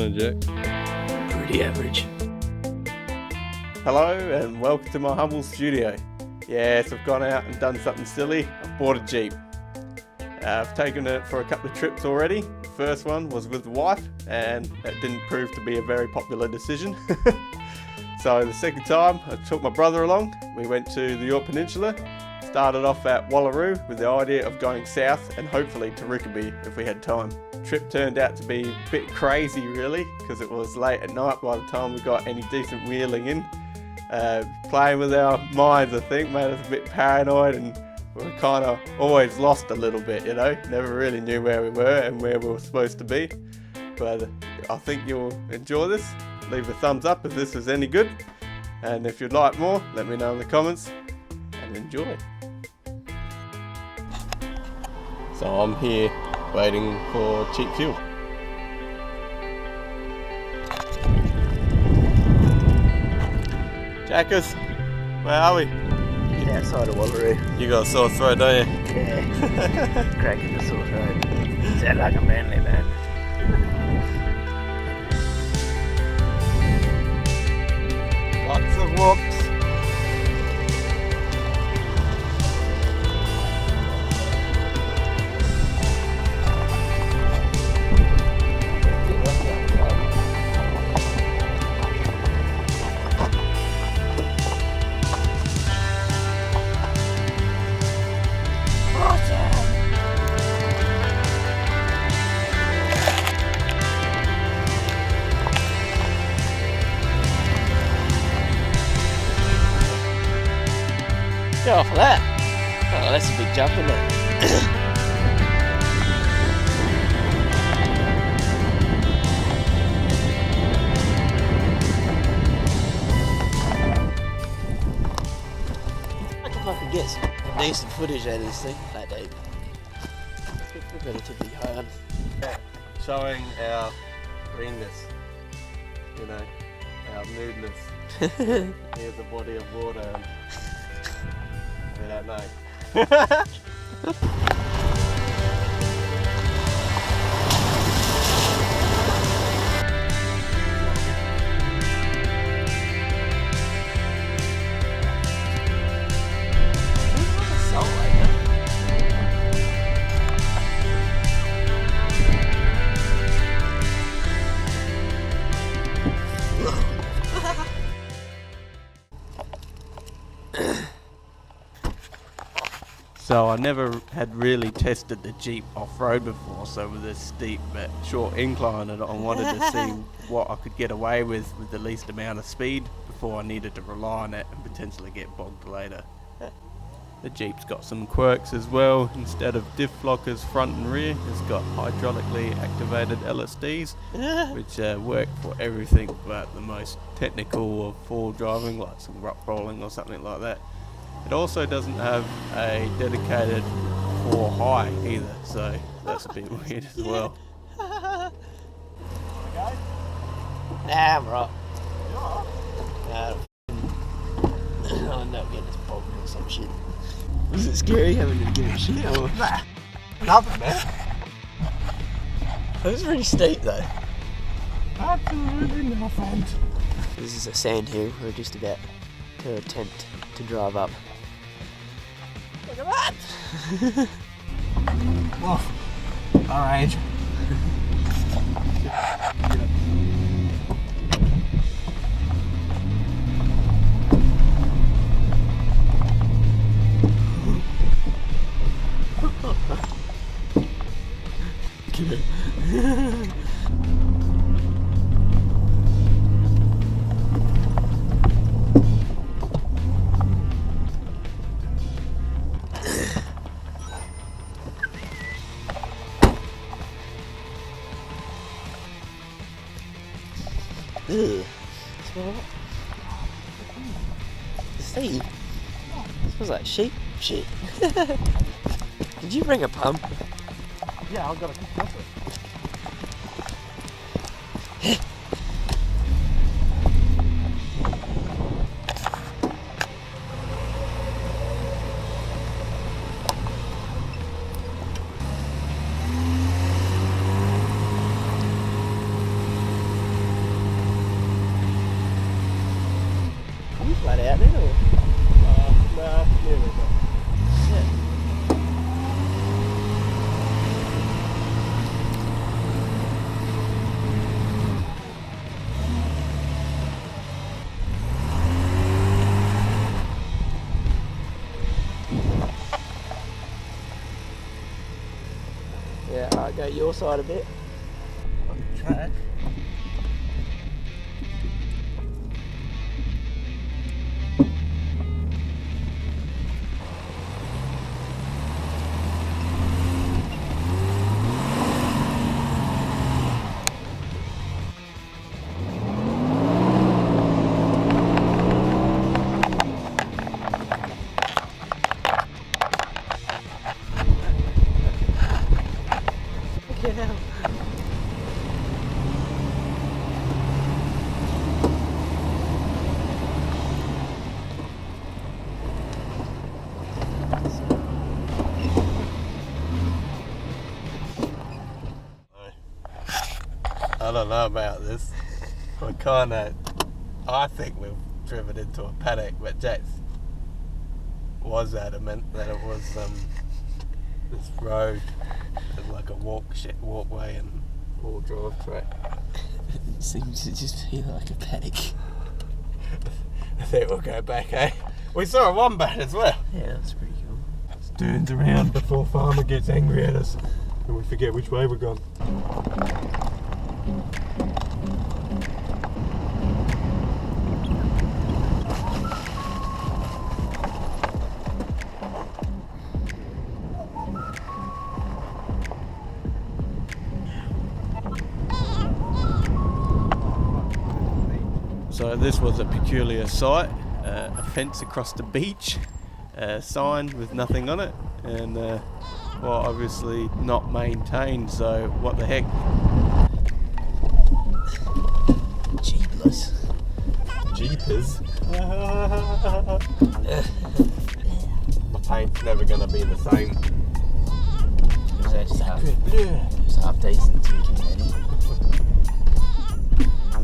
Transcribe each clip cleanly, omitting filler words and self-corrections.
going, Jack? Pretty average. Hello and welcome to my humble studio. Yes, I've gone out and done something silly. I've bought a Jeep. I've taken it for a couple of trips already. The first one was with the wife and it didn't prove to be a very popular decision. So the second time I took my brother along. We went to the Yorke Peninsula. Started off at Wallaroo with the idea of going south and hopefully to Rickaby if we had time. The trip turned out to be a bit crazy really because it was late at night by the time we got any decent wheeling in. Playing with our minds, I think, made us a bit paranoid and we were kind of always lost a little bit, you know, never really knew where we were and where we were supposed to be. But I think you'll enjoy this. Leave a thumbs up if this is any good, and if you'd like more, let me know in the comments and enjoy. So I'm here waiting for cheap fuel. Jackers, where are we? Outside of Wallaroo. You got a sore throat, don't you? Yeah. Cracking the sore throat. Sound like a manly man. Lots of walks. Go off of that. Oh, that's a big jump, isn't it? If I could get some decent footage out of this thing, that day. It's relatively hard. Showing our greenness, you know, our nudeness. Here's a body of water and we don't know. So I never had really tested the Jeep off-road before, so with a steep but short incline, and I wanted to see what I could get away with the least amount of speed before I needed to rely on it and potentially get bogged later. The Jeep's got some quirks as well. Instead of diff lockers front and rear, it's got hydraulically activated LSDs, which work for everything but the most technical of four driving, like some rock rolling or something like that. It also doesn't have a dedicated 4 high either, so that's a bit weird as well. Nah, I'm right. Nah, I'm not getting this bogged or some shit. Was it scary having to give it a shit? Or? Nah, nothing, man. It was really steep though. Absolutely nothing. This is a sand hill we're just about to attempt to drive up. Look at that! Whoa, our age. Ugh. Smell what? The sea. Smells like sheep shit. Did you bring a pump? Yeah, I've got a compressor. about it, or? Nah, nearly not. Yeah. Yeah, I'll go your side a bit. On the track. Fucking hell. I don't know about this. I think we've driven into a paddock, but Jax was adamant that it was this road. It's like a walkway and all drive track. It seems to just feel like a paddock. I think we'll go back, eh? We saw a wombat as well. Yeah, that's pretty cool. Let's turns around before Farmer gets angry at us and we forget which way we're going. So this was a peculiar sight, a fence across the beach, a sign with nothing on it, and well, obviously not maintained, so what the heck. Jeepers. Jeepers. My paint's never going to be the same. It was actually half decent to be competitive.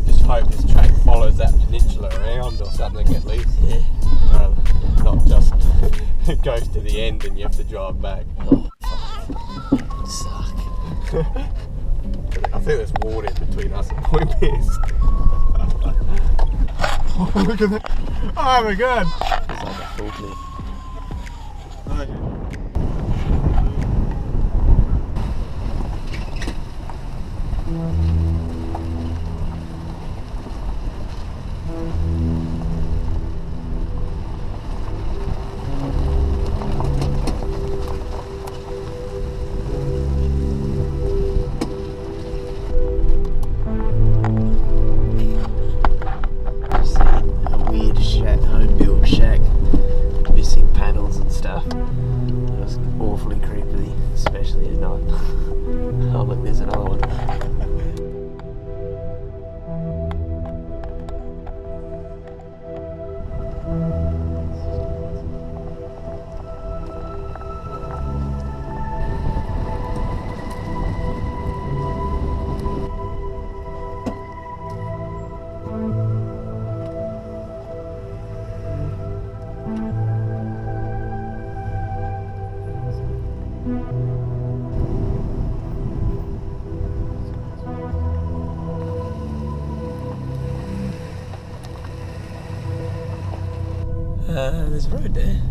Just hope this track follows that peninsula around or something at least. Yeah. Not just it goes to the end and you have to drive back. Oh, fuck. Suck. I think there's water between us and Point Pierce. Oh, look at that. Oh my god. It's like a forklift. Shack, missing panels and stuff. It was awfully creepy, especially at night. Oh look, there's another one. There's a road there.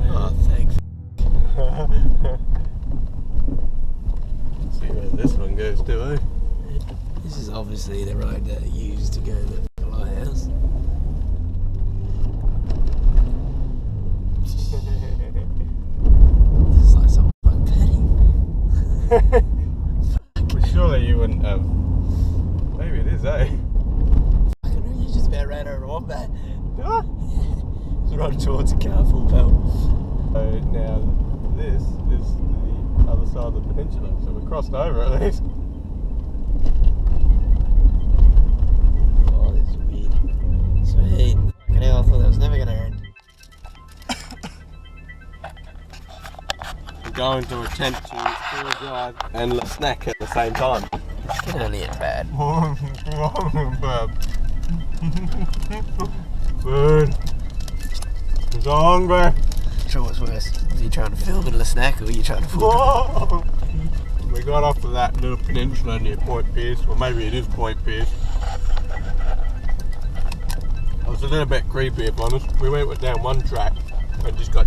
Oh, thanks. See where this one goes to, eh? This is obviously the road that I used to go to the lighthouse. This is like some fucking petty. Well, surely you wouldn't have. Maybe it is, eh? Fucking, you just about ran over a wombat. Ah. Running towards a car full pelt. So now this is the other side of the peninsula, so we crossed over at least. Oh, this is weird. Sweet. Fucking hell, I thought that was never going to end. We're going to attempt to full drive and snack at the same time. This can only end bad. Food. I'm so hungry. Sure, what's worse? Are you trying to film a snack, or are you trying to film? Whoa. We got off of that little peninsula near Point Pierce, or maybe it is Point Pierce. It was a little bit creepy, if I'm honest. We went down one track and just got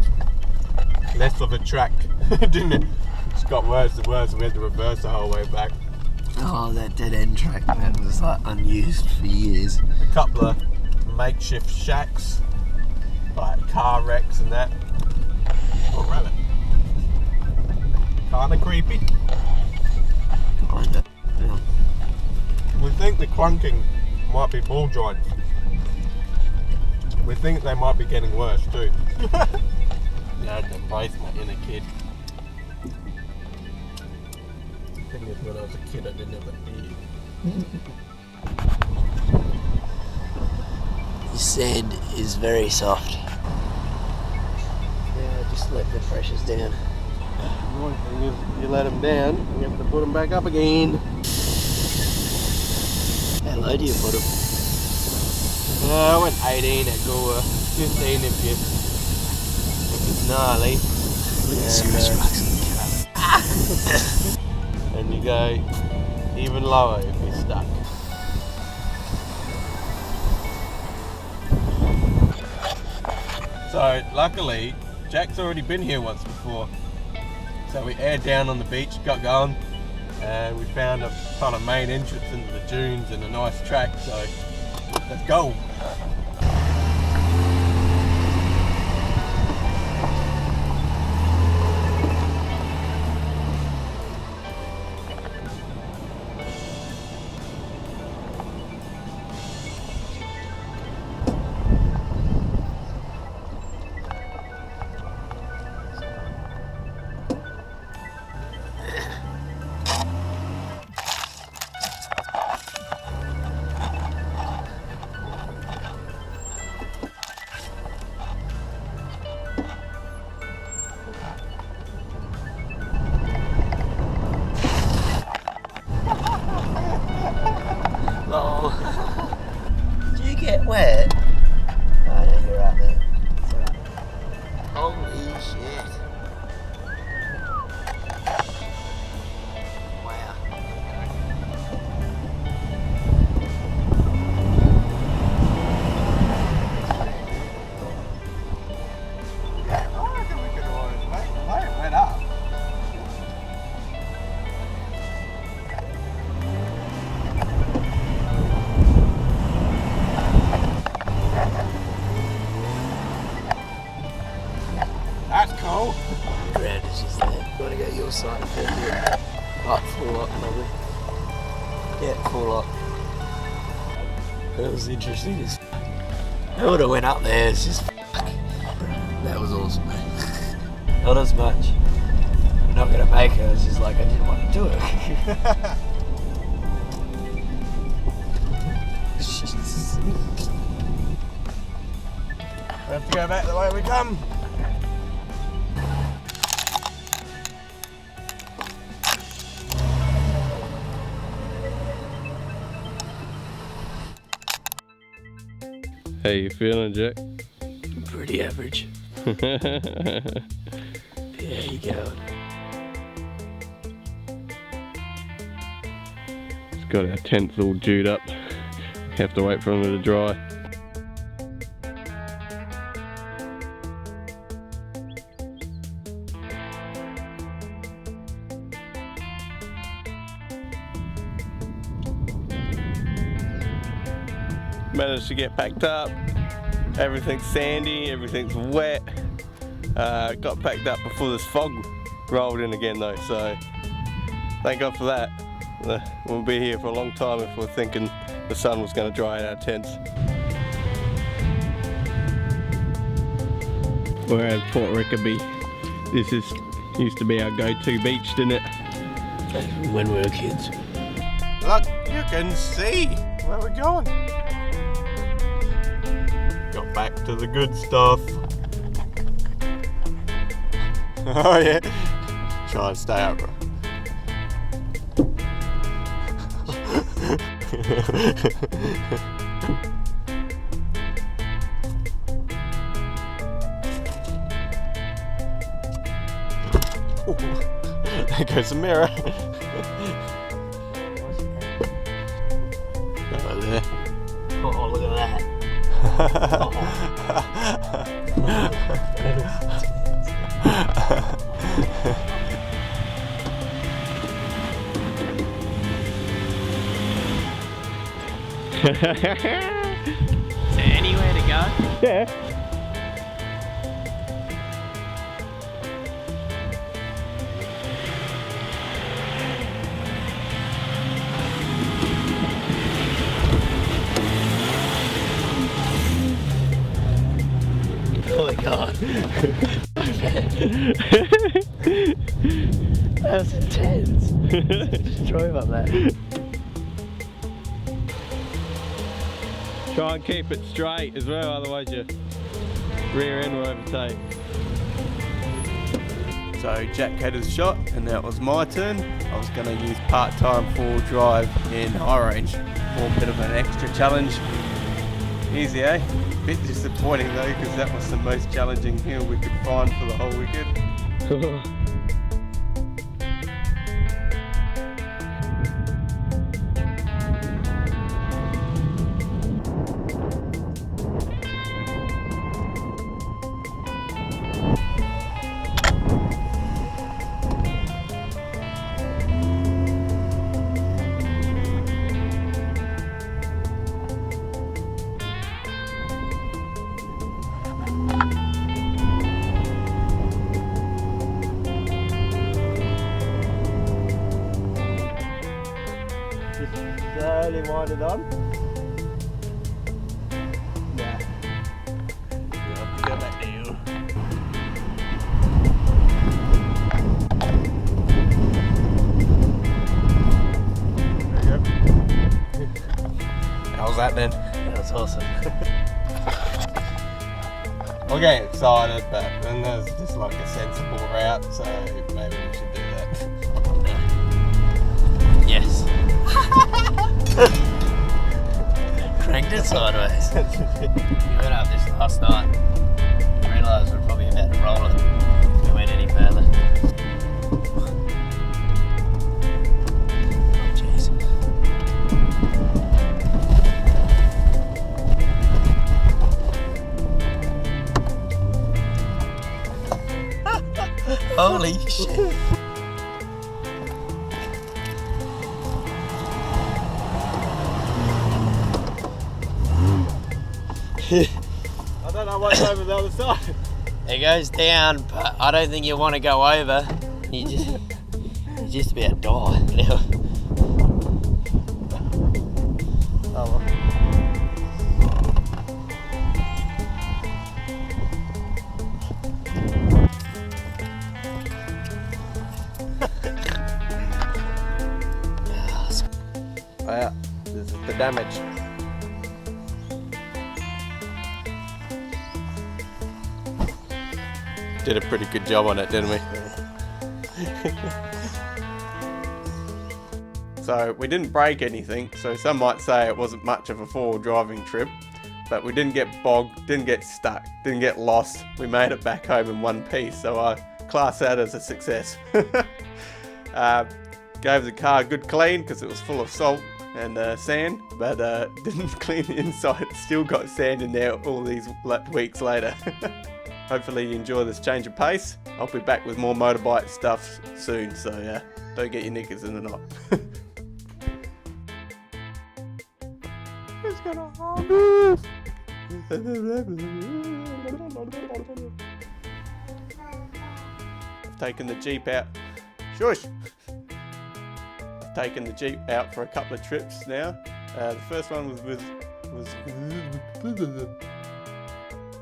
less of a track, didn't it? It just got worse and worse, and we had to reverse the whole way back. Oh, that dead end track that was like unused for years. A couple of makeshift shacks, like car wrecks and that. Oh, rabbit. Kinda creepy. Kinda, yeah. We think the clunking might be ball joints. We think they might be getting worse too. Yeah, I can embrace my inner kid. The thing is, when I was a kid, I didn't have a beard. The sand is very soft. Yeah, just let the pressures down. The annoying thing is, you let them down, you have to put them back up again. How low do you put them? I went 18 at Goa, 15 if it's gnarly. And you go even lower if you're stuck. So luckily, Jack's already been here once before. So we aired down on the beach, got going, and we found a kind of main entrance into the dunes and a nice track, so let's go. Oh. Do you get wet? Oh no, you're right there. It's all right. Holy shit. Wow. I reckon we could always lay it right up. That's cool. Ground is just there. Gotta go your side first. Right, full lock probably. Yeah, full lock. That was interesting as f***. I would have went up there, it's just f***. That was awesome, mate. Not as much. We're not gonna make it, it's just like I didn't want to do it. We have to go back the way we come. How you feeling, Jack? Pretty average. Yeah, you going. It's got our tents all dewed up. Have to wait for them to dry. Managed to get packed up. Everything's sandy, everything's wet. Got packed up before this fog rolled in again though, so thank God for that. We'll be here for a long time if we're thinking the sun was going to dry out our tents. We're at Port Rickaby. This used to be our go-to beach, didn't it? When we were kids. Look, you can see where we're going. Got back to the good stuff. Oh yeah. Try and stay up. There goes the mirror. Over there. Oh, look at that. Is there anywhere to go? Yeah. Oh my god. That was intense. Drove up there. Try and keep it straight as well, otherwise your rear end will overtake. So Jack had his shot and now it was my turn. I was going to use part-time 4-wheel drive in high range for a bit of an extra challenge. Easy, eh? Bit disappointing though, because that was the most challenging hill we could find for the whole weekend. Slowly wind it on. Yeah. You have to go back to you. There you go. How's that then? That was awesome. I'm getting excited, but then there's just like a sensible route, so maybe we should do that. Yes. Cranked it sideways. We went up this last night. Realised we're probably about to roll it if we went any further. Oh, jeez. Holy shit. I don't know what's over the other side. It goes down, but I don't think you want to go over. You just about die now. Oh well. Wow, this is the damage. Did a pretty good job on it, didn't we? So we didn't break anything, so some might say it wasn't much of a 4-wheel driving trip, but we didn't get bogged, didn't get stuck, didn't get lost. We made it back home in one piece, so I class that as a success. Gave the car a good clean because it was full of salt and sand, but didn't clean the inside. It still got sand in there all these weeks later. Hopefully you enjoy this change of pace. I'll be back with more motorbike stuff soon, so don't get your knickers in a knot. It's gonna move. I've taken the Jeep out. Shush! I've taken the Jeep out for a couple of trips now. The first one was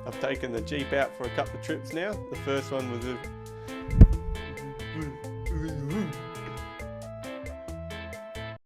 I've taken the Jeep out for a couple of trips now. The first one was with